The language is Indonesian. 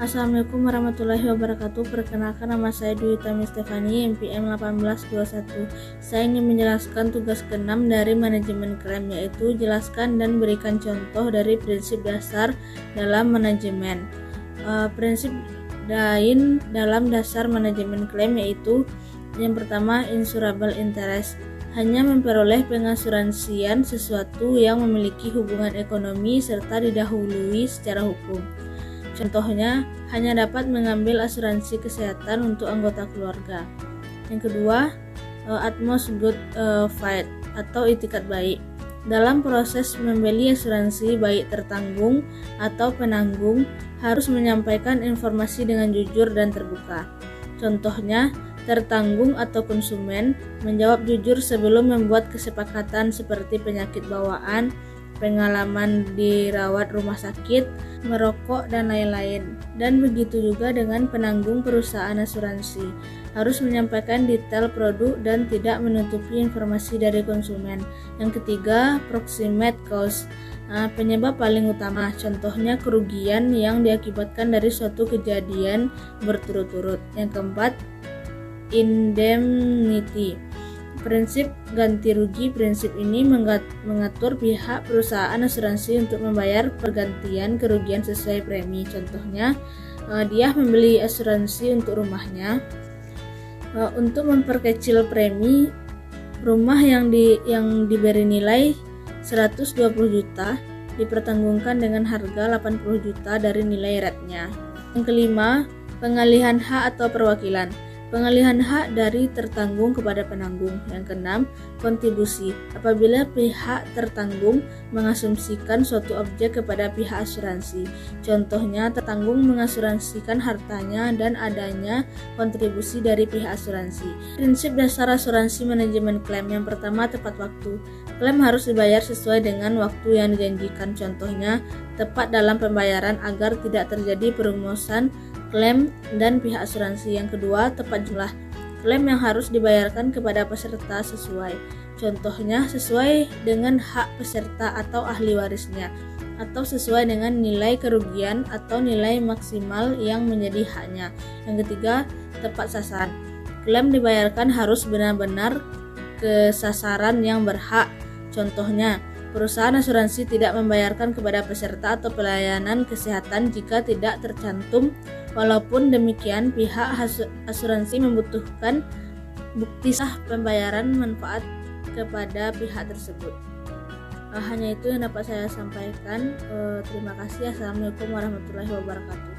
Assalamualaikum warahmatullahi wabarakatuh. Perkenalkan, nama saya Dwi Tami Stefani, NPM 1821. Saya ingin menjelaskan tugas ke-6 dari manajemen klaim, yaitu jelaskan dan berikan contoh dari prinsip dasar dalam manajemen. Prinsip lain dalam dasar manajemen klaim yaitu yang pertama, insurable interest, hanya memperoleh pengasuransian sesuatu yang memiliki hubungan ekonomi serta didahului secara hukum. Contohnya, hanya dapat mengambil asuransi kesehatan untuk anggota keluarga. Yang kedua, utmost good faith atau itikat baik. Dalam proses membeli asuransi, baik tertanggung atau penanggung harus menyampaikan informasi dengan jujur dan terbuka. Contohnya, tertanggung atau konsumen menjawab jujur sebelum membuat kesepakatan seperti penyakit bawaan, pengalaman dirawat rumah sakit, merokok, dan lain-lain. Dan begitu juga dengan penanggung perusahaan asuransi, harus menyampaikan detail produk dan tidak menutupi informasi dari konsumen. Yang ketiga, proximate cause, penyebab paling utama, contohnya kerugian yang diakibatkan dari suatu kejadian berturut-turut. Yang keempat, indemnity, prinsip ganti rugi. Prinsip ini mengatur pihak perusahaan asuransi untuk membayar pergantian kerugian sesuai premi. Contohnya, dia membeli asuransi untuk rumahnya. Untuk memperkecil premi, rumah yang diberi nilai 120 juta dipertanggungkan dengan harga 80 juta dari nilai rate-nya. Yang kelima, pengalihan hak atau perwakilan, pengalihan hak dari tertanggung kepada penanggung. Yang keenam, kontribusi, apabila pihak tertanggung mengasumsikan suatu objek kepada pihak asuransi. Contohnya, tertanggung mengasuransikan hartanya dan adanya kontribusi dari pihak asuransi. Prinsip dasar asuransi manajemen klaim. Yang pertama, tepat waktu. Klaim harus dibayar sesuai dengan waktu yang dijanjikan. Contohnya, tepat dalam pembayaran agar tidak terjadi perumusan klaim dan pihak asuransi. Yang kedua, tepat jumlah. Klaim yang harus dibayarkan kepada peserta sesuai. Contohnya, sesuai dengan hak peserta atau ahli warisnya, atau sesuai dengan nilai kerugian atau nilai maksimal yang menjadi haknya. Yang ketiga, tepat sasaran. Klaim dibayarkan harus benar-benar ke sasaran yang berhak. Contohnya, perusahaan asuransi tidak membayarkan kepada peserta atau pelayanan kesehatan jika tidak tercantum. Walaupun demikian, pihak asuransi membutuhkan bukti sah pembayaran manfaat kepada pihak tersebut. Hanya itu yang dapat saya sampaikan. Terima kasih. Assalamualaikum warahmatullahi wabarakatuh.